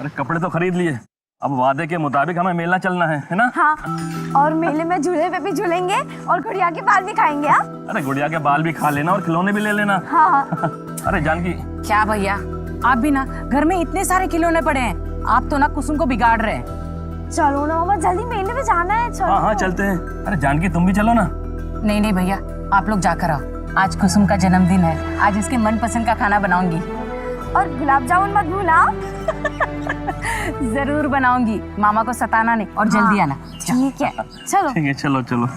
अरे कपड़े तो खरीद लिए, अब वादे के मुताबिक हमें मेला चलना है ना? हाँ, और मेले में झूले पे भी झूलेंगे और गुड़िया के बाल भी खाएंगे। हाँ? अरे गुड़िया के बाल भी खा लेना और खिलौने भी ले लेना। हाँ। अरे जानकी। क्या भैया, आप भी ना, घर में इतने सारे खिलौने पड़े हैं, आप तो ना कुसुम को बिगाड़ रहे हैं। चलो ना मामा, जल्दी मेले में जाना है। चलो। हाँ चलते हैं। अरे जानकी तुम भी चलो ना। नहीं नहीं भैया, आप लोग जाकर आओ, आज कुसुम का जन्मदिन है, आज इसके मनपसंद का खाना बनाऊंगी। और गुलाब जामुन मत भूलना। जरूर बनाऊंगी, मामा को सताना नहीं, और जल्दी आना। ठीक है, चलो। ठीक है, चलो चलो।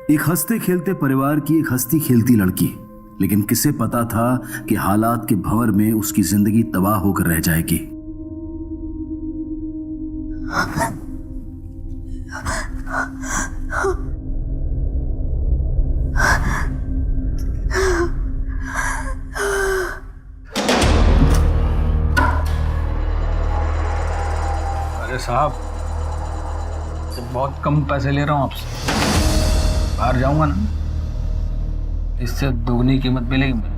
एक हंसते खेलते परिवार की एक हंसती खेलती लड़की, लेकिन किसे पता था कि हालात के भंवर में उसकी जिंदगी तबाह होकर रह जाएगी। अरे साहब, तो बहुत कम पैसे ले रहा हूँ आपसे, बाहर जाऊंगा ना, इससे दोगुनी कीमत मिलेगी मुझे।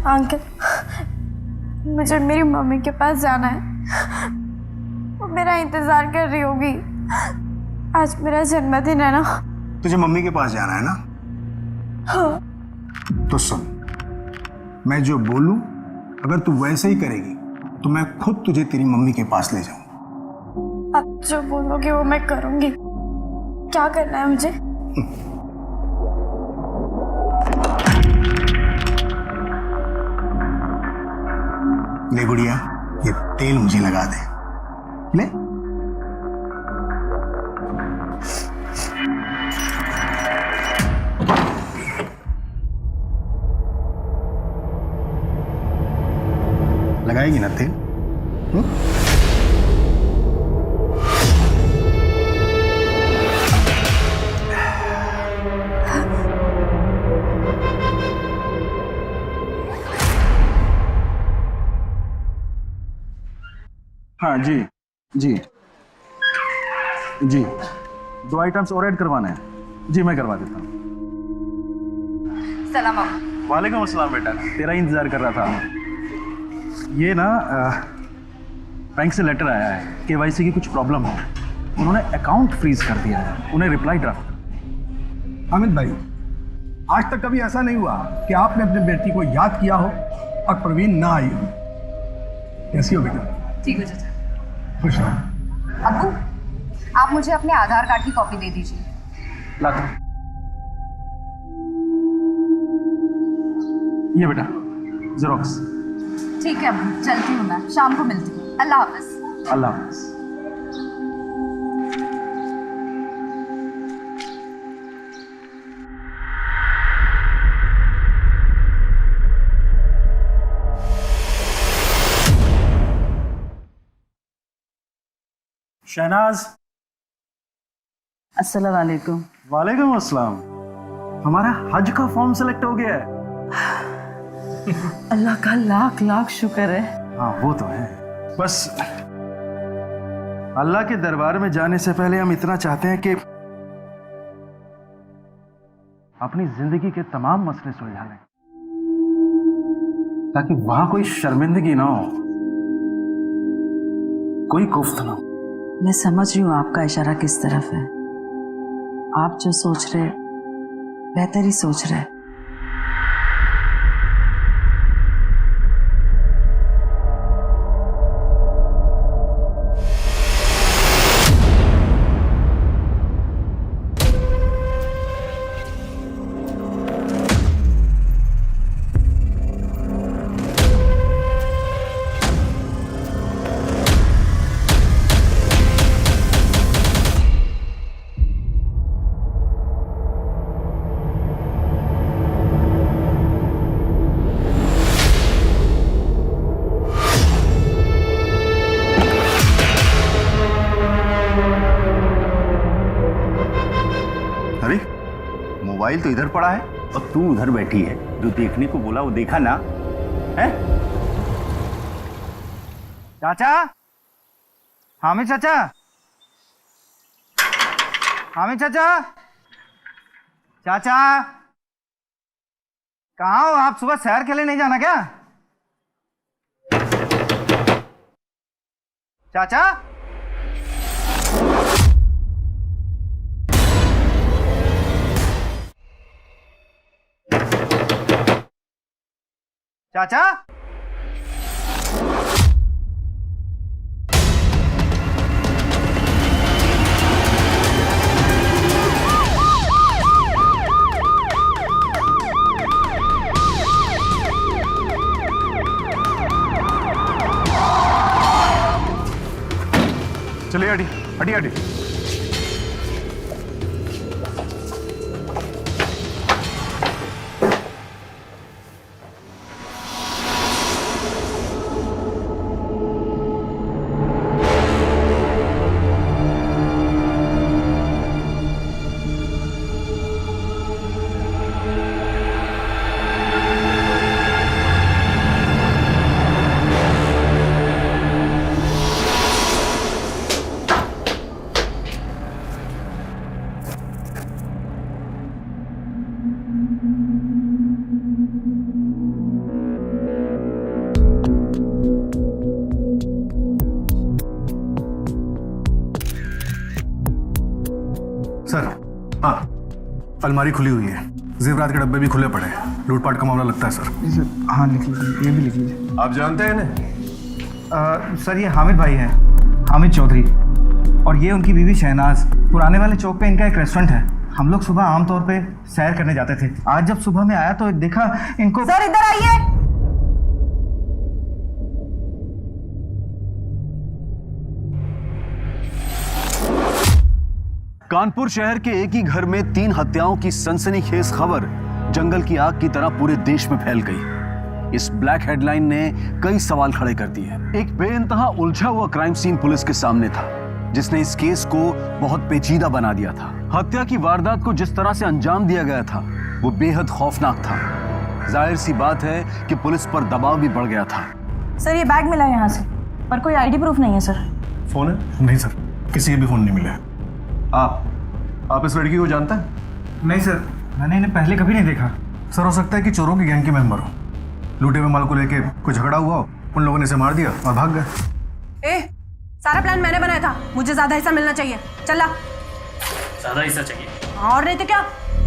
अंकल, मुझे मेरी मम्मी के पास जाना है, वो मेरा इंतजार कर रही होगी। आज मेरा जन्मदिन है ना। तुझे मम्मी के पास जाना है ना? हाँ। तो सुन, मैं जो बोलूं अगर तू वैसे ही करेगी तो मैं खुद तुझे तेरी मम्मी के पास ले जाऊंगा। आप जो बोलोगे वो मैं करूंगी। क्या करना है मुझे? ले गुड़िया, ये तेल मुझे लगा दे। ले। लगाएगी ना तेल? हाँ जी जी जी, 2 आइटम्स और ऐड करवाना है जी, मैं करवा देता हूँ। सलाम। वालेकुम अस्सलाम बेटा, तेरा ही इंतजार कर रहा था। ये ना बैंक से लेटर आया है, केवाईसी की कुछ प्रॉब्लम है, उन्होंने अकाउंट फ्रीज कर दिया है, उन्हें रिप्लाई ड्राफ्ट। हामिद भाई, आज तक कभी ऐसा नहीं हुआ कि आपने अपने बेटी को याद किया हो और प्रवीण ना आई हो। कैसी हो बेटा? ठीक है चाचा। खुश रहो। अब्बू, आप मुझे अपने आधार कार्ड की कॉपी दे दीजिए। लाता। ये बेटा जेरोक्स। ठीक है अब्बू, चलती हूँ मैं, शाम को मिलती हूँ। अल्लाह हाफ़िज़। अल्लाह हाफ़िज़। शहनाज। अस्सलाम वालेकुम। वालेकुम अस्सलाम। हमारा हज का फॉर्म सेलेक्ट हो गया है। अल्लाह का लाख लाख शुक्र है। हाँ वो तो है, बस अल्लाह के दरबार में जाने से पहले हम इतना चाहते हैं कि अपनी जिंदगी के तमाम मसले सुलझा लें, ताकि वहां कोई शर्मिंदगी ना हो, कोई कुफ्त ना हो। मैं समझ रही हूँ आपका इशारा किस तरफ है। आप जो सोच रहे बेहतर ही सोच रहे। मोबाइल तो इधर पड़ा है और तू उधर बैठी है, जो देखने को बोला वो देखा ना है। चाचा, हामिद चाचा, हामिद चाचा, चाचा, कहाँ हो आप? सुबह सैर के लिए नहीं जाना क्या? चाचा, चाचा, चलिए हटी हटी हटी। सर, हाँ, अलमारी खुली हुई है, जेवरात के डब्बे भी खुले पड़े हैं। लूटपाट का मामला लगता है सर। हाँ लिख लीजिए, ये भी लिख लीजिए। आप जानते हैं इन्हें? सर ये हामिद भाई हैं, हामिद चौधरी, और ये उनकी बीवी शहनाज। पुराने वाले चौक पे इनका एक रेस्टोरेंट है। हम लोग सुबह आमतौर पे सैर करने जाते थे। आज जब सुबह में आया तो देखा इनको। सर इधर आइए। कानपुर शहर के एक ही घर में 3 हत्याओं की सनसनीखेज खबर जंगल की आग की तरह पूरे देश में फैल गई। इस ब्लैक हेडलाइन ने कई सवाल खड़े कर दिए। एक बेइंतहा उलझा हुआ क्राइम सीन पुलिस के सामने था, जिसने इस केस को बहुत पेचीदा बना दिया था। हत्या की वारदात को जिस तरह से अंजाम दिया गया था वो बेहद खौफनाक था। जाहिर सी बात है कि पुलिस पर दबाव भी बढ़ गया था। सर ये बैग मिला यहाँ से, पर कोई आईडी प्रूफ नहीं है सर। फोन है? नहीं सर, किसी के भी फोन नहीं मिले। आप इस लड़की को जानते हैं? नहीं सर, मैंने इन्हें पहले कभी नहीं देखा। सर हो सकता है कि चोरों की गैंग के मेंबर हो। लूटे हुए माल को लेके कोई झगड़ा हुआ हो, उन लोगों ने इसे मार दिया और भाग गए। सारा प्लान मैंने बनाया था, मुझे ज्यादा हिस्सा मिलना चाहिए। चला। ज्यादा हिस्सा चाहिए? और नहीं तो क्या।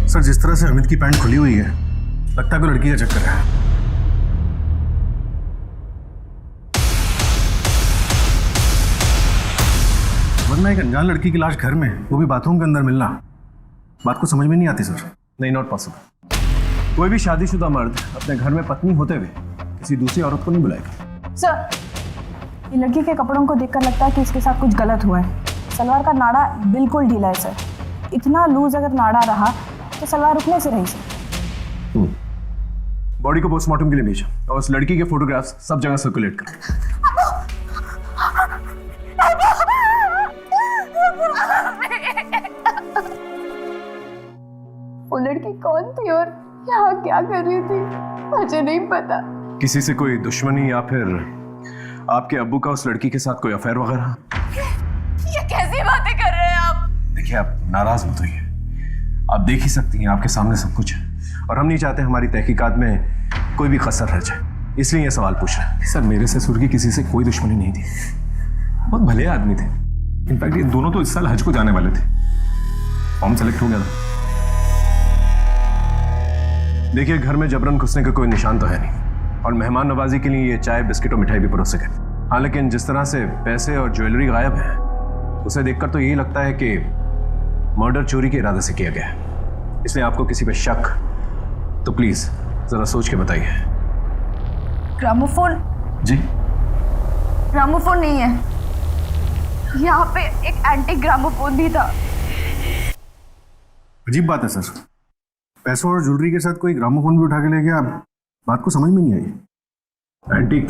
सर जिस तरह से अमित की पैंट खुली हुई है, लगता है कोई लड़की का चक्कर है। वरना एक अनजान लड़की की लाश घर में, वो भी बाथरूम के अंदर मिलना, बात को समझ में नहीं आती सर। नहीं, नॉट पॉसिबल। कोई भी शादीशुदा मर्द अपने घर में पत्नी होते हुए किसी दूसरी औरत को नहीं बुलाएगा। सर ये लड़की के कपड़ों को देखकर लगता है कि इसके साथ कुछ गलत हुआ है। सलवार का नाड़ा बिल्कुल ढीला है सर। इतना लूज अगर नाड़ा रहा तो सलवार रुकने से रही सर। बॉडी को पोस्टमार्टम के लिए भेजो और उस लड़की के फोटोग्राफ्स सब जगह सर्कुलेट करो। वो लड़की कौन थी और यहाँ क्या कर रही थी, मुझे नहीं पता। किसी से कोई दुश्मनी या फिर आपके अब्बू का उस लड़की के साथ कोई अफेयर वगैरह? ये कैसी बातें कर रहे हैं आप? देखिए, आप नाराज मत होइए। आप देख ही सकती हैं, आपके सामने सब कुछ है, और हम नहीं चाहते हमारी तहकीकात में कोई भी कसर रह जाए, इसलिए ये सवाल पूछ रहे हैं। सर मेरे ससुर की किसी से कोई दुश्मनी नहीं थी, बहुत भले आदमी थे। इनफैक्ट ये दोनों तो इस साल हज को जाने वाले थे। फॉर्म सेलेक्ट हो गया था। देखिए, घर में जबरन घुसने का कोई निशान तो है नहीं, और मेहमान नवाजी के लिए ये चाय बिस्किट और मिठाई भी परोसे गए। हाँ, लेकिन जिस तरह से पैसे और ज्वेलरी गायब है, उसे देखकर तो यही लगता है कि मर्डर चोरी के इरादे से किया गया है। इसलिए आपको किसी पे शक तो प्लीज जरा सोच के बताइए। ग्रामोफोन? जी? ग्रामोफोन नहीं है, यहाँ पे एक एंटी ग्रामोफोन भी था। अजीब बात है सर, पैसों और ज्वेलरी के साथ कोई ग्रामोफोन भी उठा के ले गया। बात को समझ में नहीं आई। एंटीक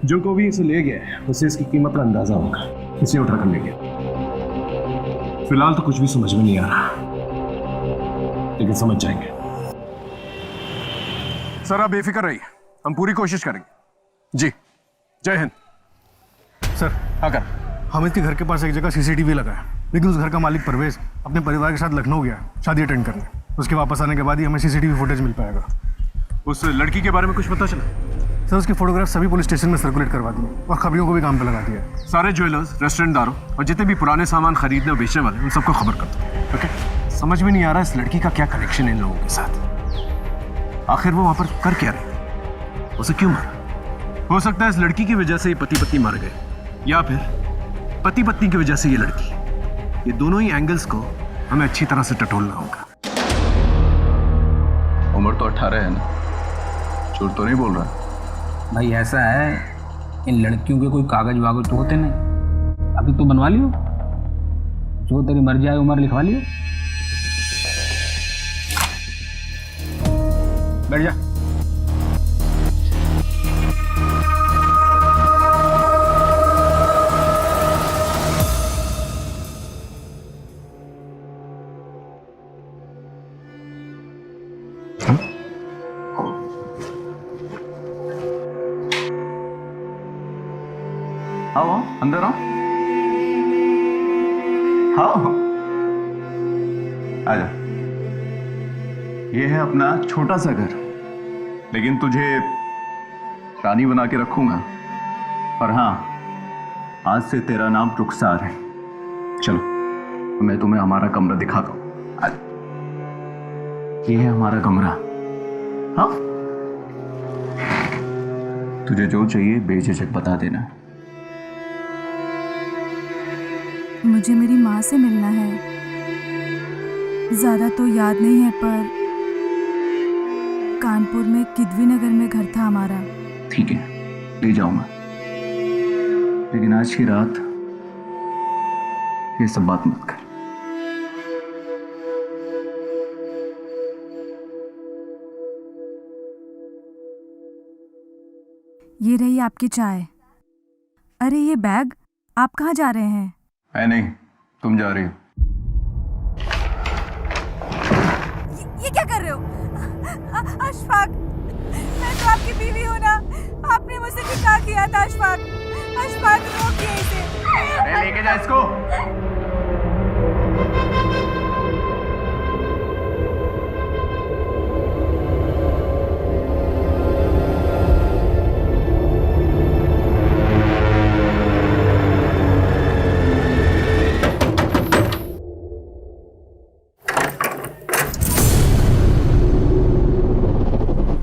जो को भी इसे ले गया उसे इसकी कीमत का अंदाजा होगा, इसे उठा कर ले गया। फिलहाल तो कुछ भी समझ में नहीं आ रहा, लेकिन समझ जाएंगे। सर आप बेफिक्र रहिए, हम पूरी कोशिश करेंगे। जी, जय हिंद। सर हाँ कर। हामिद के घर के पास एक जगह सीसीटीवी लगा है, लेकिन उस घर का मालिक परवेज अपने परिवार के साथ लखनऊ गया शादी अटेंड करने। उसके वापस आने के बाद ही हमें सीसीटीवी फुटेज मिल पाएगा। उस लड़की के बारे में कुछ पता चला? सर उसकी फोटोग्राफ सभी पुलिस स्टेशन में सर्कुलेट करवा दी और खबरियों को भी काम पे लगा दिया है। सारे ज्वेलर्स, रेस्टोरेंटदारों और जितने भी पुराने सामान खरीदने और बेचने वाले उन सबको खबर कर दो। ओके? समझ में नहीं आ रहा इस लड़की का क्या कनेक्शन है इन लोगों के साथ। आखिर वो वहां पर कर क्या रही? उसे क्यों मारा? हो सकता है इस लड़की की वजह से ये पति पत्नी मर गए, या फिर पति पत्नी की वजह से ये लड़की। ये दोनों ही एंगल्स को हमें अच्छी तरह से टटोलना होगा। उम्र तो 18 है ना, झूठ तो नहीं बोल रहा? भाई ऐसा है, इन लड़कियों के कोई कागज वागज तो होते नहीं। अभी तो बनवा लियो, जो तेरी मर्जी आए उम्र लिखवा लियो। बैठ जा। आओ अंदर आओ। आओ आजा। ये है अपना छोटा सा घर, लेकिन तुझे रानी बना के रखूंगा। और हाँ, आज से तेरा नाम रुखसार है। चलो मैं तुम्हें हमारा कमरा दिखाता हूँ। ये है हमारा कमरा। हाँ, तुझे जो चाहिए बेझिझक बता देना। मुझे मेरी माँ से मिलना है। ज़्यादा तो याद नहीं है, पर कानपुर में किदवी नगर में घर था हमारा। ठीक है, ले जाऊंगा, लेकिन आज की रात ये सब बात मत कर। ये रही आपकी चाय। अरे ये बैग, आप कहाँ जा रहे हैं? मैं नहीं, तुम जा रही हो। ये क्या कर रहे हो? अशफाक, मैं तो आपकी बीवी हूँ ना। आपने मुझसे निकाह किया था अशफाक। अशफाक रोकिए इसे। लेके जा इसको।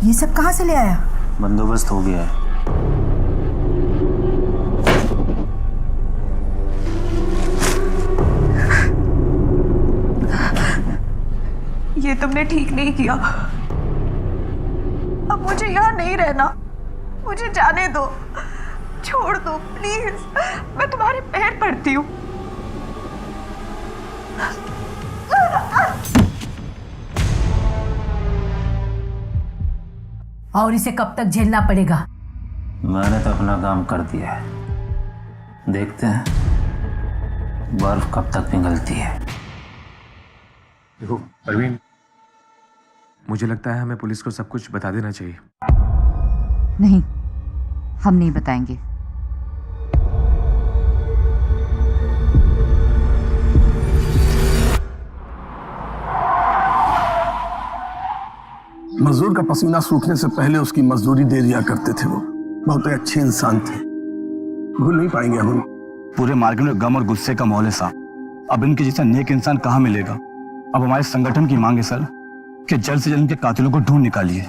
ये सब कहाँ से ले आया? बंदोबस्त हो गया है। ये तुमने ठीक नहीं किया। अब मुझे यहाँ नहीं रहना, मुझे जाने दो, छोड़ दो प्लीज। मैं तुम्हारे पैर पड़ती हूँ। और इसे कब तक झेलना पड़ेगा? मैंने तो अपना काम कर दिया है, देखते हैं बर्फ कब तक पिघलती है। देखो परवीन, मुझे लगता है हमें पुलिस को सब कुछ बता देना चाहिए। नहीं, हम नहीं बताएंगे। मजदूर का पसीना सूखने से पहले उसकी मजदूरी दे दिया करते थे। वो बहुत अच्छे इंसान थे, भूल नहीं पाएंगे हम। पूरे मार्केट में गम और गुस्से का माहौल है साहब। अब इनके जैसा नेक इंसान कहाँ मिलेगा? अब हमारे संगठन की मांग है सर कि जल्द से जल्द इनके कातिलों को ढूंढ निकालिए।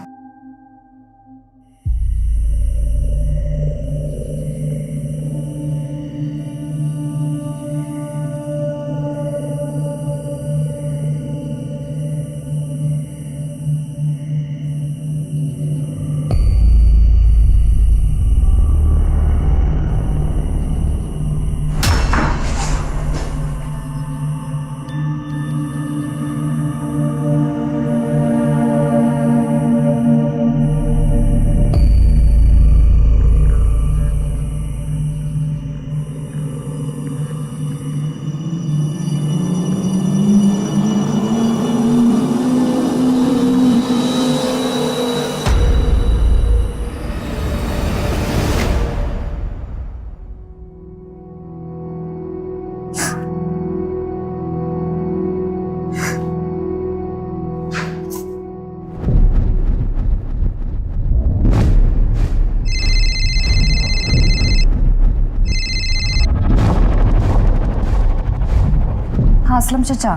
असलम चचा,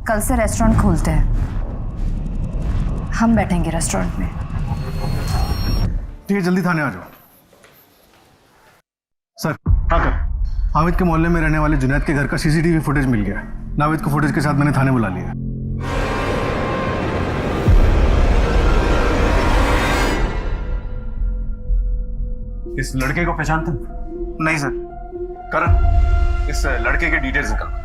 कल से रेस्टोरेंट खोलते हैं, हम बैठेंगे रेस्टोरेंट में। ठीक है, जल्दी थाने आ जाओ। सर, हाँ कर। हामिद के मोहल्ले में रहने वाले जुनैद के घर का सीसीटीवी फुटेज मिल गया। नाविद को फुटेज के साथ मैंने थाने बुला लिया। इस लड़के को पहचानते? नहीं सर। करण, इस लड़के के डिटेल्स निकाल।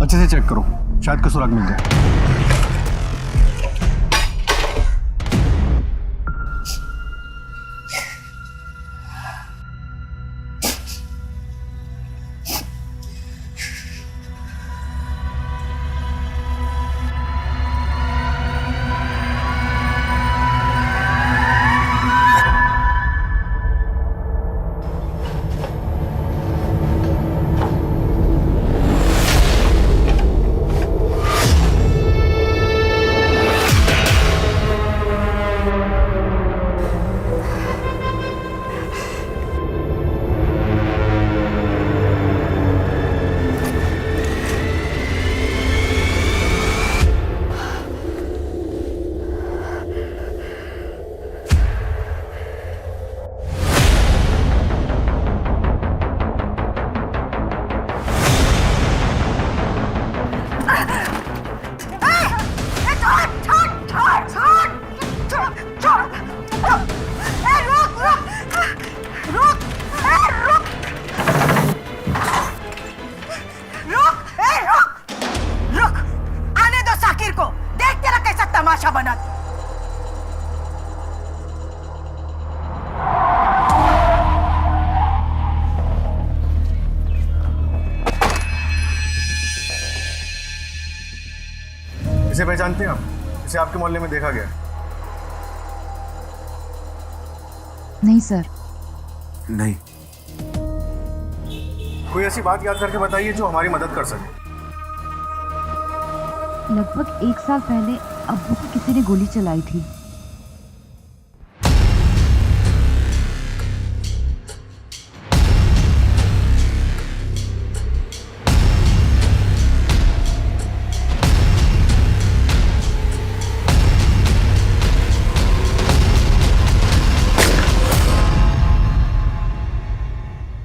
अच्छे से चेक करो, शायद कोई सुराग मिल जाए। इसे पहचानते हैं आप? इसे आपके मोहल्ले में देखा गया? नहीं सर। नहीं। कोई ऐसी बात याद करके बताइए जो हमारी मदद कर सके। लगभग 1 साल पहले अब्बू को किसी ने गोली चलाई थी।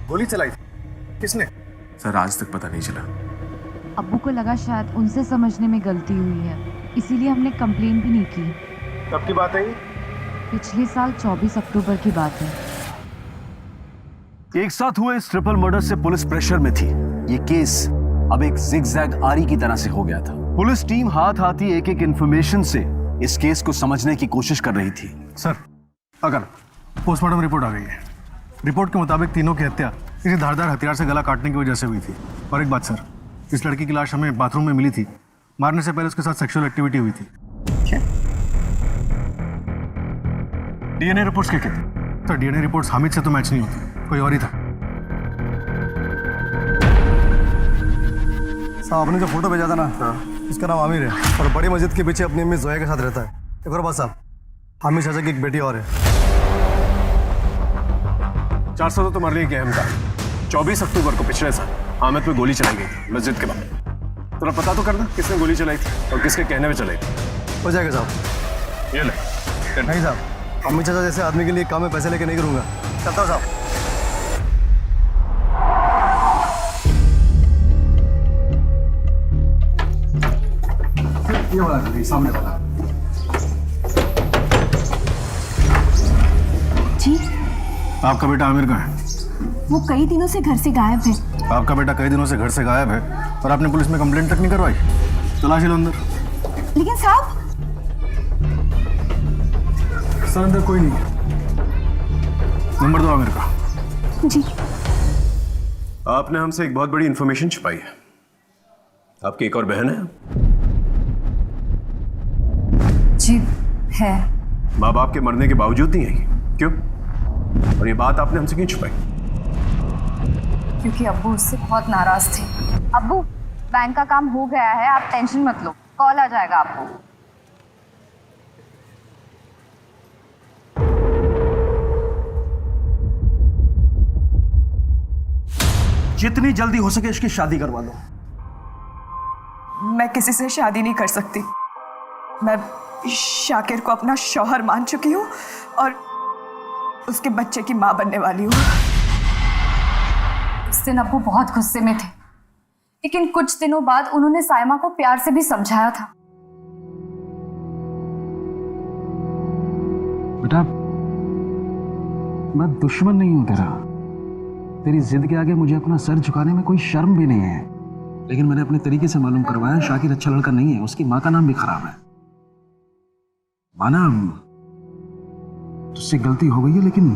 गोली चलाई थी? किसने? सर, आज तक पता नहीं चला। अब्बू को लगा शायद उनसे समझने में गलती हुई है, इसीलिए हमने कंप्लेन भी नहीं की। कब की बात है ये? पिछले साल 24 अक्टूबर की बात है। एक साथ हुए इस ट्रिपल मर्डर से पुलिस प्रेशर में थी। ये केस अब एक जिगजैग आरी की तरह से हो गया था। पुलिस टीम हाथ हाथी एक एक इंफॉर्मेशन से इस केस को समझने की कोशिश कर रही थी। सर, अगर पोस्टमार्टम रिपोर्ट आ गई है। रिपोर्ट के मुताबिक तीनों की हत्या किसी धारदार हथियार से गला काटने की वजह से हुई थी। और एक बात सर, इस लड़की की लाश हमें बाथरूम में मिली थी। मारने से पहले उसके साथ सेक्सुअल एक्टिविटी हुई थी। डीएनए रिपोर्ट्स क्या कहते? सर, डीएनए रिपोर्ट्स हामिद से तो मैच नहीं होती, कोई और ही था। साहब, आपने जो फोटो भेजा था ना, इसका नाम आमिर है और बड़ी मस्जिद के पीछे अपनी अम्मी जोया के साथ रहता है। एक और बात साहब, हामिद चाचा की एक बेटी और है। 400 तो मर रही है हमका। 24 अक्टूबर को पिछले साल हामिद पे गोली चलाई गई थी मस्जिद के बाहर। थोड़ा पता तो करना किसने गोली चलाई थी और किसके कहने में चलाई थी। हो जाएगा साहब। ये ले। नहीं साहब, अम्मी चाचा जैसे आदमी के लिए काम में पैसे लेके नहीं करूँगा। चलता हूँ साहब। ये वाला सामने वाला। जी, आपका बेटा आमिर कहाँ है? वो कई दिनों से घर से गायब है। आपका बेटा कई दिनों से घर से गायब है और आपने पुलिस में कंप्लेंट तक नहीं करवाई? तलाशी लो अंदर। लेकिन साहब, सर अंदर कोई नहीं। नंबर दो आमिर का। जी। आपने हमसे एक बहुत बड़ी इंफॉर्मेशन छुपाई है। आपकी एक और बहन है? जी है। माँ बाप के मरने के बावजूद नहीं आई, क्यों? और ये बात आपने हमसे क्यों छुपाई? क्योंकि अब्बू उससे बहुत नाराज थे। अब्बू, बैंक का काम हो गया है, आप टेंशन मत लो, कॉल आ जाएगा आपको। जितनी जल्दी हो सके इसकी शादी करवा दो। मैं किसी से शादी नहीं कर सकती। मैं शाकिर को अपना शौहर मान चुकी हूँ और उसके बच्चे की माँ बनने वाली हूँ। उस दिन अब्बू बहुत गुस्से में थे, लेकिन कुछ दिनों बाद उन्होंने साइमा को प्यार से भी समझाया था। बेटा, मैं दुश्मन नहीं हूं तेरा। तेरी जिद के आगे मुझे अपना सर झुकाने में कोई शर्म भी नहीं है, लेकिन मैंने अपने तरीके से मालूम करवाया शाकिर अच्छा लड़का नहीं है, उसकी माँ का नाम भी खराब है। माना तुझसे गलती हो गई है, लेकिन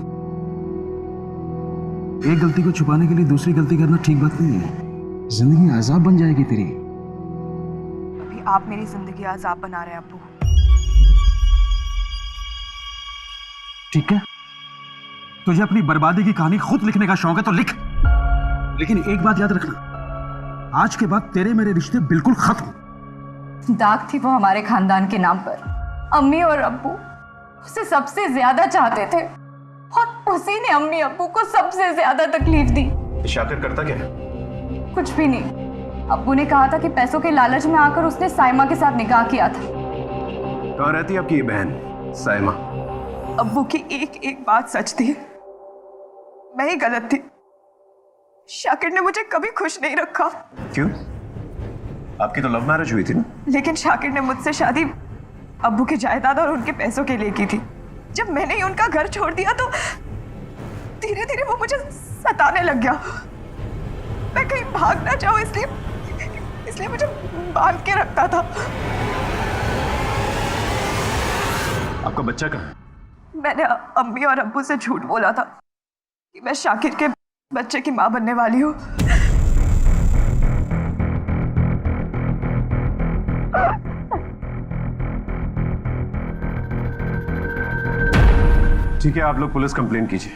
एक गलती को छुपाने के लिए दूसरी गलती करना ठीक बात नहीं है। जिंदगी अजाब बन जाएगी तेरी। अभी आप मेरी जिंदगी अजाब बना रहे हैं अब्बू। ठीक है, तुझे अपनी बर्बादी की कहानी खुद लिखने का शौक है तो लिख, लेकिन एक बात याद रखना, आज के बाद तेरे मेरे रिश्ते बिल्कुल खत्म। दाग थी वो हमारे खानदान के नाम पर। अम्मी और अब्बू उसे सबसे ज्यादा चाहते थे और उसी ने अम्मी अब्बू को सबसे ज्यादा तकलीफ दी। शाकिर करता क्या है? कुछ भी नहीं। अब्बू ने कहा था कि पैसों के लालच में आकर उसने साइमा के साथ निकाह किया था। कहाँ रहती है आपकी ये बहन साइमा? अब्बू की एक एक बात सच थी। मैं ही गलत थी। शाकिर ने मुझे कभी खुश नहीं रखा। क्यों? आपकी तो लव मैरिज हुई थी ना? लेकिन शाकिर ने मुझसे शादी अब्बू के जायदाद और उनके पैसों के लिए की थी। जब मैंने ही उनका घर छोड़ दिया तो धीरे धीरे वो मुझे सताने लग गया। मैं कहीं भाग ना जाऊं इसलिए मुझे बांध के रखता था। आपका बच्चा कहाँ है? मैंने अम्मी और अब्बू से झूठ बोला था कि मैं शाकिर के बच्चे की माँ बनने वाली हूँ। ठीक है, आप लोग पुलिस कंप्लेंट कीजिए,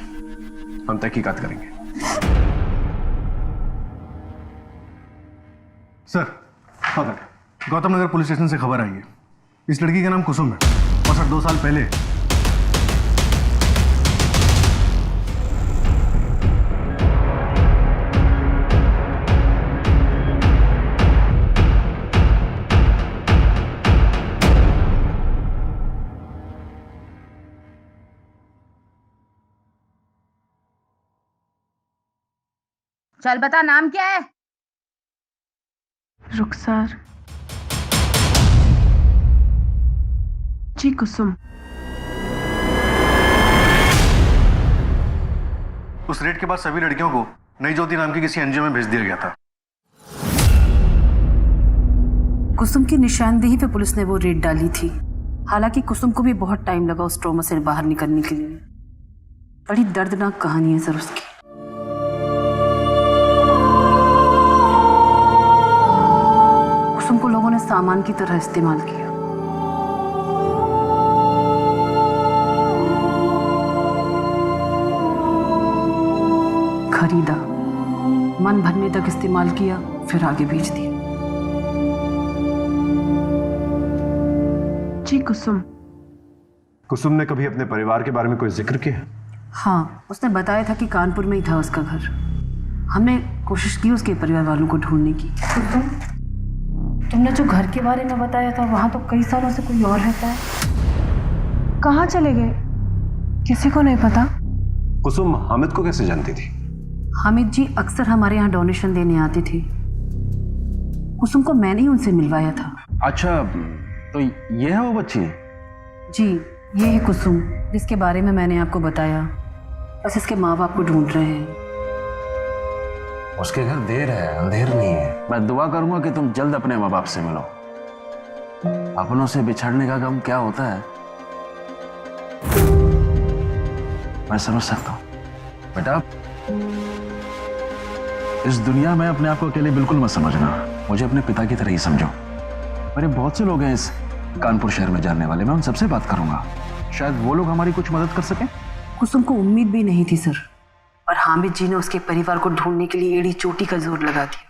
हम तहकीकात करेंगे। Sir, Gautam Nagar police station से खबर आई है। इस लड़की का नाम कुसुम है और सर 2 साल पहले चल बता, नाम क्या है? रुखसार जी कुसुम। उस रेड के बाद सभी लड़कियों को नई ज्योति नाम की किसी एनजीओ में भेज दिया गया था। कुसुम की निशानदेही पे पुलिस ने वो रेड डाली थी। हालांकि कुसुम को भी बहुत टाइम लगा उस ट्रॉमा से बाहर निकलने के लिए। बड़ी दर्दनाक कहानी है सर उसकी। कुसुम को लोगों ने सामान की तरह इस्तेमाल किया। खरीदा, मन भरने तक इस्तेमाल किया, फिर आगे बेच दिया। जी कुसुम। कुसुम ने कभी अपने परिवार के बारे में कोई जिक्र किया? हाँ, उसने बताया था कि कानपुर में ही था उसका घर। हमने कोशिश की उसके परिवार वालों को ढूंढने की। तुमने जो घर के बारे में बताया था, वहां तो कई सालों से कोई और रहता है। कहाँ चले गए? किसी को नहीं पता। कुसुम हामिद को कैसे जानती थी? हामिद जी अक्सर हमारे यहाँ डोनेशन देने आते थे। कुसुम को मैंने ही उनसे मिलवाया था। अच्छा, तो ये है वो बच्ची? जी, ये है कुसुम जिसके बारे में मैंने आपको बताया। बस इसके माँ बाप को ढूंढ रहे हैं। उसके घर देर है, अंधेर नहीं है। मैं दुआ करूंगा कि तुम जल्द अपने माँ बाप से मिलो। अपनों से बिछड़ने का गम क्या होता है मैं समझ सकता हूँ। बेटा, इस दुनिया में अपने आप को अकेले बिल्कुल मत समझना। मुझे अपने पिता की तरह ही समझो। मेरे बहुत से लोग हैं इस कानपुर शहर में जानने वाले, मैं उन सबसे बात करूंगा। शायद वो लोग हमारी कुछ मदद कर सकें। कुसुम को उम्मीद भी नहीं थी सर, और हामिद जी ने उसके परिवार को ढूंढने के लिए एड़ी चोटी का जोर लगा दिया।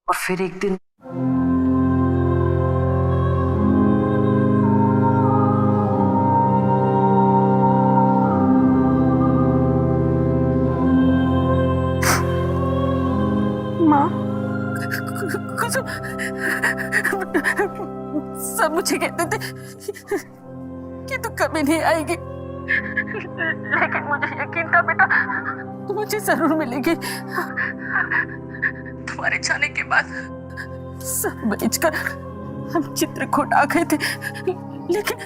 और फिर एक दिन सब मुझे कहते थे कि तू कभी नहीं आएगी, लेकिन मुझे यकीन था बेटा तू मुझे जरूर मिलेगी। तुम्हारे जाने के बाद सब बेचकर हम चित्रकूट आ गए थे, लेकिन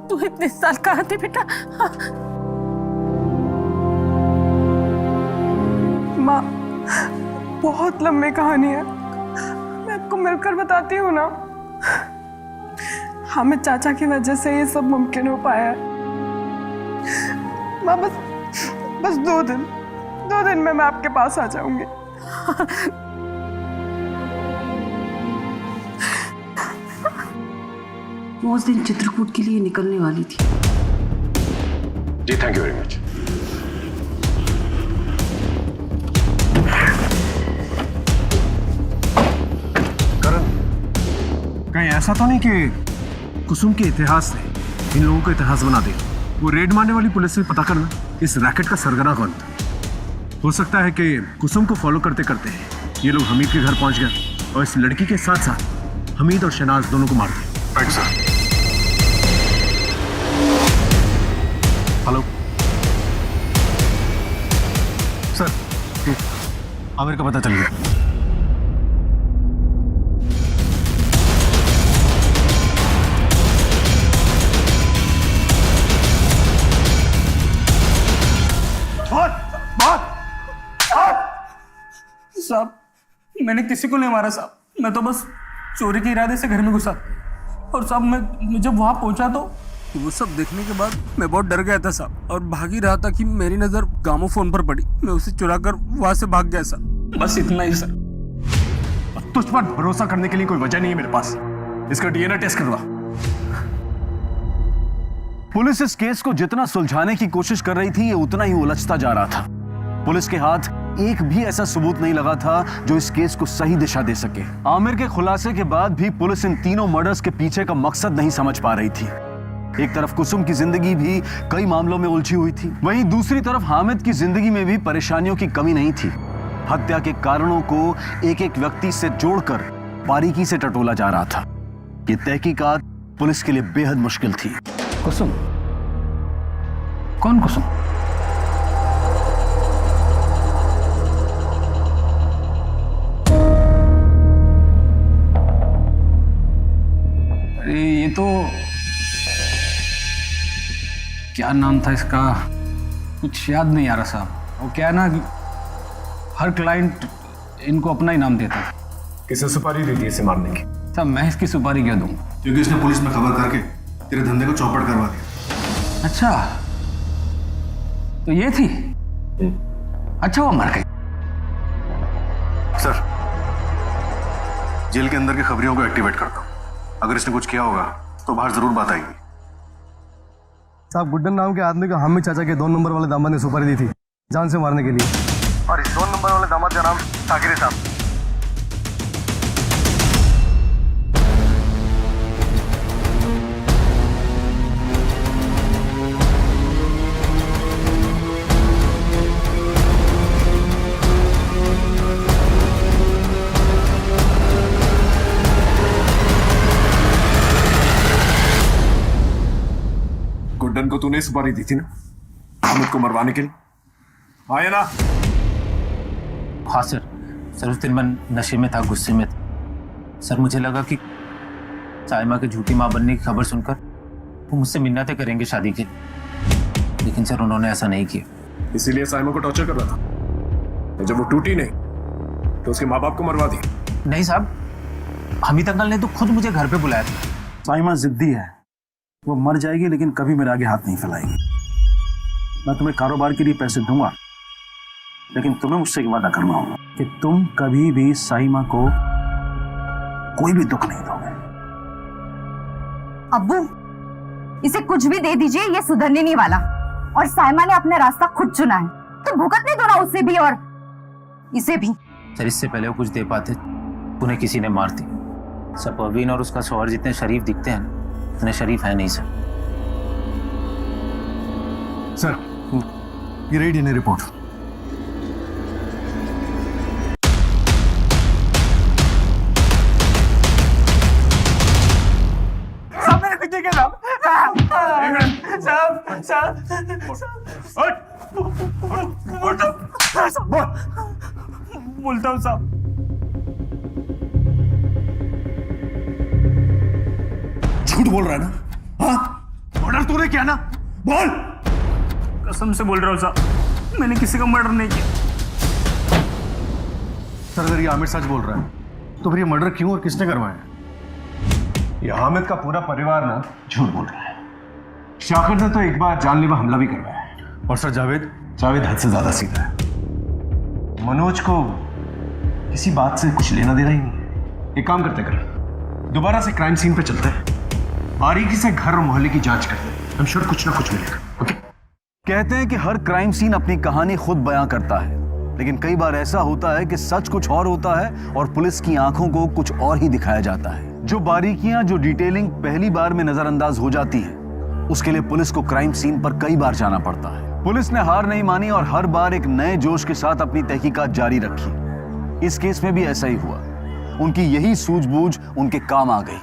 तू इतने साल कहाँ थे बेटा? माँ, बहुत लंबी कहानी है, मैं आपको मिलकर बताती हूँ ना। हामिद चाचा की वजह से ये सब मुमकिन हो पाया है। माँ, बस 2 दिन में मैं आपके पास आ जाऊंगी। वो उस दिन चित्रकूट के लिए निकलने वाली थी। जी थैंक यू वेरी मच। करण, कहीं ऐसा तो नहीं कि कुसुम के इतिहास ने इन लोगों का इतिहास बना दिया? वो रेड मारने वाली पुलिस से पता करना इस रैकेट का सरगना कौन था। हो सकता है कि कुसुम को फॉलो करते करते ये लोग हमीद के घर पहुंच गए और इस लड़की के साथ साथ हमीद और शहनाज दोनों को मार दिया। Right sir. Hello sir, Aamir का पता चल गया। साहब, मैंने किसी को नहीं मारा साहब, मैं तो बस चोरी के इरादे से घर में घुसा। और साहब मैं जब वहां पहुंचा तो वो सब देखने के बाद मैं बहुत डर गया था साहब, और भाग ही रहा था कि मेरी नजर ग्रामोफोन पर पड़ी, मैं उसे चुरा कर वहां से भाग गया साहब, बस इतना ही सर। तुझ पर भरोसा करने के लिए कोई वजह नहीं है मेरे पास। इसका डीएनए टेस्ट करवा। पुलिस इस केस को जितना सुलझाने की कोशिश कर रही थी, ये उतना ही उलझता जा रहा था। पुलिस के हाथ एक भी ऐसा सबूत नहीं लगा था जो इस केस को सही दिशा दे सके। आमिर के खुलासे के बाद भी पुलिस इन तीनों मर्डर्स के पीछे का मकसद नहीं समझ पा रही थी। एक तरफ कुसुम की जिंदगी भी कई मामलों में उलझी हुई थी, वहीं दूसरी तरफ हामिद की जिंदगी में भी परेशानियों की कमी नहीं थी। हत्या के कारणों को एक एक व्यक्ति से जोड़कर बारीकी से टटोला जा रहा था। ये तहकीकात पुलिस के लिए बेहद मुश्किल थी। कुसुम? कौन कुसुम? अरे ये तो क्या नाम था इसका, कुछ याद नहीं आ रहा साहब। वो क्या है ना कि हर क्लाइंट इनको अपना ही नाम देता था। किसे सुपारी दी थी इसे मारने की? साहब मैं इसकी सुपारी क्यों दूंगा? क्योंकि इसने पुलिस में खबर करके तेरे धंधे को चौपट करवा दिया। अच्छा तो ये थी? अच्छा वो मर गई। सर, जेल के अंदर की खबरियों को एक्टिवेट करता हूँ। अगर इसने कुछ किया होगा तो बाहर जरूर बात आएगी। साहब, गुड्डन नाम के आदमी को हामिद चाचा के 2 नंबर वाले दामाद ने सुपारी दी थी जान से मारने के लिए, और इस 2 नंबर वाले दामाद का नाम साकिर साहब। गुड्डन को तूने सुपारी दी थी ना हामिद को मरवाने के लिए, आया ना? हाँ सर। सर उस दिन मैं नशे में था, गुस्से में था सर। मुझे लगा कि साइमा की झूठी माँ बनने की खबर सुनकर वो मुझसे मिन्नतें करेंगे शादी के लिए, लेकिन सर उन्होंने ऐसा नहीं किया। इसीलिए साइमा को टॉर्चर कर रहा था, और जब वो टूटी नहीं तो उसके माँ बाप को मरवा दिया। नहीं साहब, हमीद अंकल ने तो खुद मुझे घर पे बुलाया था। साइमा जिद्दी है, वो मर जाएगी लेकिन कभी मेरे आगे हाथ नहीं फैलाएगी। मैं तुम्हें कारोबार के लिए पैसे दूंगा, लेकिन तुम्हें मुझसे एक वादा करना होगा कि तुम कभी भी साइमा को कोई भी दुख नहीं दोगे। अब्बू, इसे कुछ भी दे दीजिए, ये सुधरने नहीं वाला। और साइमा ने अपना रास्ता खुद चुना है, तो भुगतने दो ना उसे भी और इसे भी। सर इससे पहले वो कुछ दे पाते उन्हें किसी ने मार दी। सर परवीन और उसका शौहर जितने शरीफ दिखते हैं उतने शरीफ है नहीं सर। सर, ये रही डीएनए रिपोर्ट। ठीक है साहब। बोलता हूँ साहब। झूठ बोल रहा है ना? हाँ, ऑर्डर तूने किया ना? बोल। कसम से बोल रहा हूँ साहब, मैंने किसी का मर्डर नहीं किया। सर अगर ये आमिर सच बोल रहा है तो फिर ये मर्डर क्यों और किसने करवाया? ये हामिद का पूरा परिवार ना झूठ बोल रहा है। शाकिर ने तो एक बार जानलेवा हमला भी करवाया है। और सर जावेद? जावेद हद से ज्यादा सीधा है। मनोज को किसी बात से कुछ लेना देना ही नहीं है। एक काम करते कर, दोबारा से क्राइम सीन पे चलते हैं, बारीकी से घर और मोहल्ले की जांच करते हैं। I'm sure कुछ ना कुछ मिलेगा। ओके? कहते हैं कि हर क्राइम सीन अपनी कहानी खुद बयां करता है, लेकिन कई बार ऐसा होता है कि सच कुछ और होता है और पुलिस की आंखों को कुछ और ही दिखाया जाता है। जो बारीकियां, जो डिटेलिंग पहली बार में नजरअंदाज हो जाती है, उसके लिए पुलिस को क्राइम सीन पर कई बार जाना पड़ता है। पुलिस ने हार नहीं मानी और हर बार एक नए जोश के साथ अपनी तहकीकात जारी रखी। इस केस में भी ऐसा ही हुआ। उनकी यही सूझबूझ उनके काम आ गई।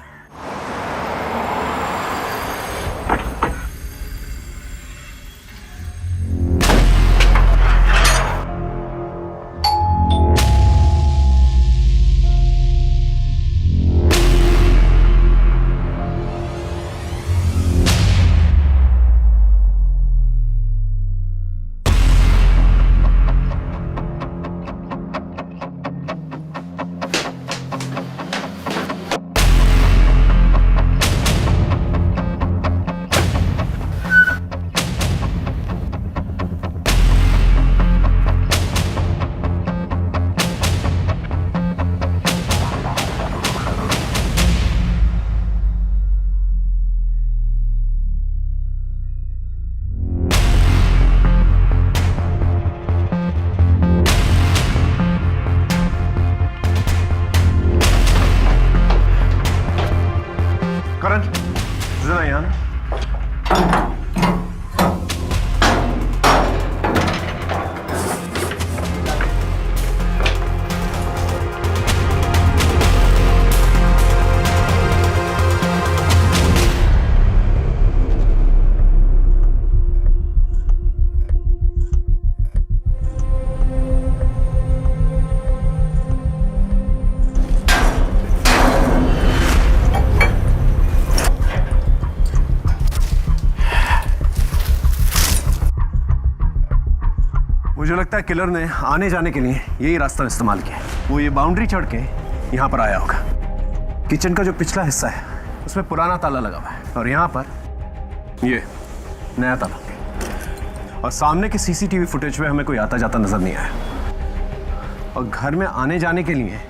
करण, जरा यहाँ ना। मुझे लगता है किलर ने आने जाने के लिए यही रास्ता इस्तेमाल किया। वो ये बाउंड्री चढ़ के यहाँ पर आया होगा। किचन का जो पिछला हिस्सा है उसमें पुराना ताला लगा हुआ है और यहाँ पर ये नया ताला। और सामने के सीसीटीवी फुटेज में हमें कोई आता जाता नजर नहीं आया। और घर में आने जाने के लिए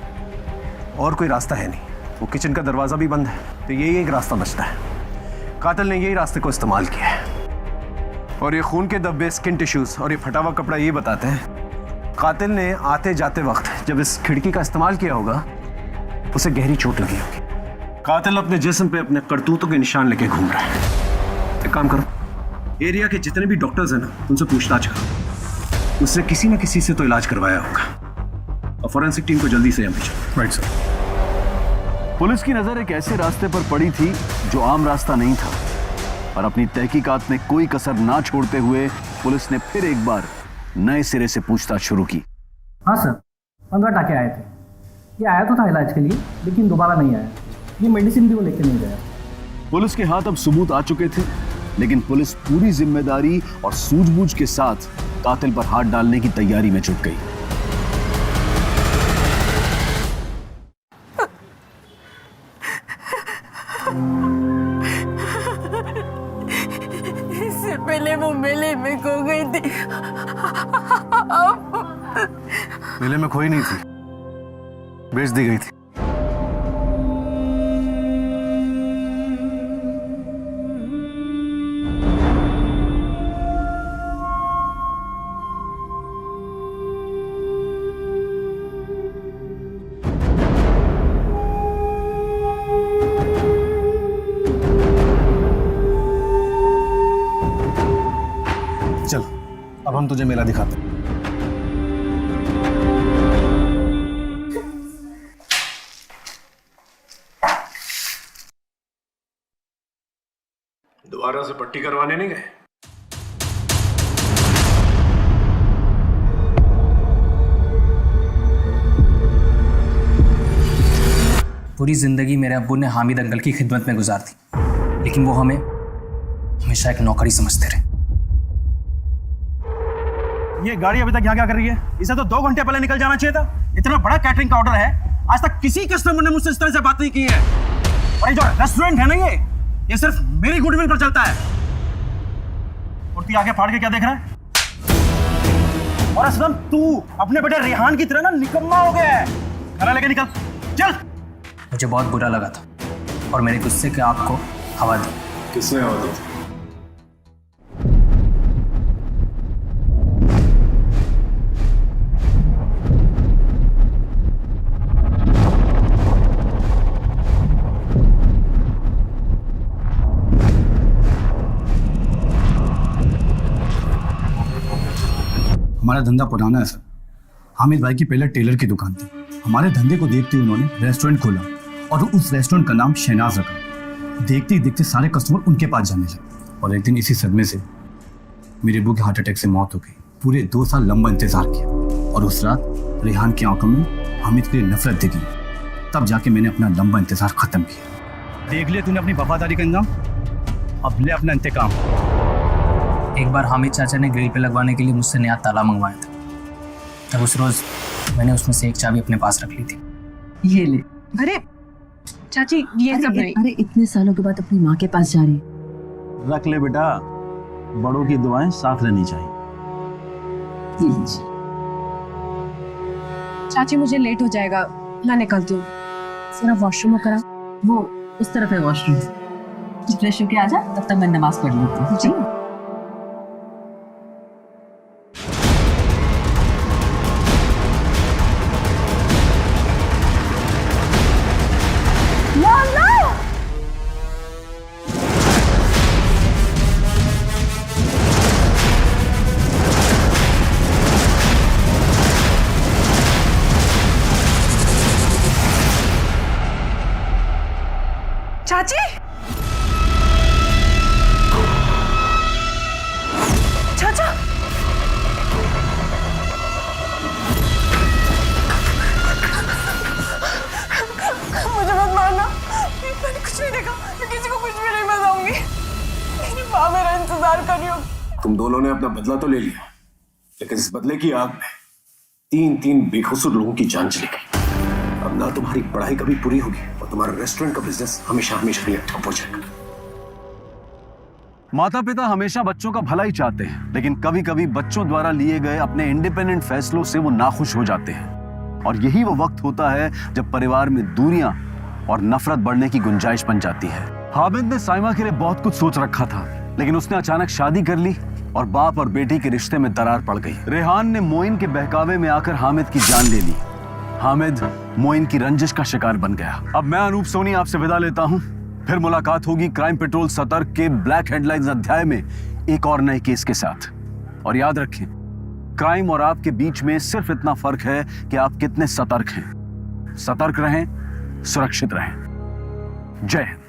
और कोई रास्ता है नहीं। वो किचन का दरवाजा भी बंद है, तो यही एक रास्ता बचता है। कातिल ने यही रास्ते को इस्तेमाल किया है। और ये खून के धब्बे, स्किन टिश्यूज और ये फटा हुआ कपड़ा ये बताते हैं कातिल ने आते जाते वक्त जब इस खिड़की का इस्तेमाल किया होगा उसे गहरी चोट लगी होगी। कातिल अपने जिस्म पे अपने करतूतों के निशान लेके घूम रहा है। एक काम करो, एरिया के जितने भी डॉक्टर्स हैं ना, उनसे पूछताछ करो। उससे किसी न किसी से तो इलाज करवाया होगा। और फॉरेंसिक टीम को जल्दी से यहाँ भेजो। Right sir. पुलिस की नजर एक ऐसे रास्ते पर पड़ी थी जो आम रास्ता नहीं था, और अपनी तहकीकात में कोई कसर ना छोड़ते हुए पुलिस ने फिर एक बार नए सिरे से पूछताछ शुरू की। हाँ सर, 15 टाके आए थे। ये आया तो था इलाज के लिए, लेकिन दोबारा नहीं आया। ये मेडिसिन भी वो लेके नहीं गया। पुलिस के हाथ अब सबूत आ चुके थे, लेकिन पुलिस पूरी जिम्मेदारी और सूझबूझ के साथ कातिल पर हाथ डालने की तैयारी में जुट गई। इससे पहले वो मेले में खो गई थी। मेले में खोई नहीं थी, बेच दी गई थी। चल, अब हम तुझे मेला दिखाते हैं। दोबारा से पट्टी करवाने नहीं गए? पूरी जिंदगी मेरे अब्बू ने हामिद अंकल की खिदमत में गुजार दी, लेकिन वो हमें हमेशा एक नौकरी समझते रहे। ये गाड़ी अभी तक यहाँ क्या कर रही है? इसे तो 2 घंटे पहले निकल जाना चाहिए था। इतना बड़ा कैटरिंग का ऑर्डर है, आज तक किसी कस्टमर ने मुझसे इस तरह से बात नहीं की है। और ये जो रेस्टोरेंट है ना, ये सिर्फ मेरी गुडविल पर चलता है। और तू आगे फाड़ के क्या देख रहा है? और असलम, तू अपने बेटे रेहान की तरह ना निकम्मा हो गया है। घर लेके निकल, चल। मुझे बहुत बुरा लगा था और मेरे गुस्से के आग को हवा दी। किसने हवा दी? हमारा धंधा पुराना है सर। हामिद भाई की पहले टेलर की दुकान थी। हमारे धंधे को देखते हुए उन्होंने रेस्टोरेंट खोला और उस रेस्टोरेंट का नाम शहनाज रखा। देखते ही देखते सारे कस्टमर उनके पास जाने लगे और एक दिन इसी सदमे से मेरे अब्बू की हार्ट अटैक से मौत हो गई। पूरे 2 साल लंबा इंतजार किया और उस रात रेहान की आंखों में हामिद के लिए नफरत दिखी। तब जाके मैंने अपना लंबा इंतजार खत्म किया। देख लिया तूने अपनी वफादारी का अंजाम, अब ले अपना इंतकाम। एक बार हामिद चाचा ने ग्रिल पे लगवाने के लिए मुझसे नया ताला मंगवाया था। तब उस रोज मैंने उसमें से एक चाबी अपने पास रख ली थी। ये ले। अरे चाची, ये सब नहीं। अरे इतने सालों के बाद अपनी माँ के पास जा रही है। रख ले बेटा, बड़ों की दुआएं साथ रहनी चाहिए। चाची मुझे लेट हो जाएगा, मैं निकलती हूँ। जरा वॉशरूम करा, वो उस तरफ है वॉशरूम। फ्रेश होके आ जा, तब तक मैं नमाज पढ़ लेती हूँ। जी। चाची, चाचा, मुझे मत मारना। मैंने कुछ नहीं देखा, मैं किसी को कुछ भी नहीं बताऊंगी। मेरी माँ मेरा इंतजार कर रही होगी। तुम दोनों ने अपना बदला तो ले लिया, लेकिन इस बदले की आग में 3 बेकसूर लोगों की जान चली गई। अब ना तुम्हारी पढ़ाई कभी पूरी होगी और तुम्हारा रेस्टोरेंट का बिजनेस हमेशा हमेशा के लिए ठप हो जाएगा। माता पिता हमेशा बच्चों का भला ही चाहते हैं, लेकिन कभी कभी बच्चों द्वारा लिए गए अपने इंडिपेंडेंट फैसलों से वो नाखुश हो जाते हैं। और यही वो वक्त होता है जब परिवार में दूरियां और नफरत बढ़ने की गुंजाइश बन जाती है। हामिद ने साइमा के लिए बहुत कुछ सोच रखा था, लेकिन उसने अचानक शादी कर ली और बाप और बेटी के रिश्ते में दरार पड़ गई। रेहान ने मोइन के बहकावे में आकर हामिद की जान ले ली। हामिद मोइन की रंजिश का शिकार बन गया। अब मैं अनूप सोनी आपसे विदा लेता हूं। फिर मुलाकात होगी क्राइम पेट्रोल सतर्क के ब्लैक हेडलाइंस अध्याय में एक और नए केस के साथ। और याद रखें, क्राइम और आपके बीच में सिर्फ इतना फर्क है कि आप कितने सतर्क हैं। सतर्क रहें, सुरक्षित रहें। जय हिंद।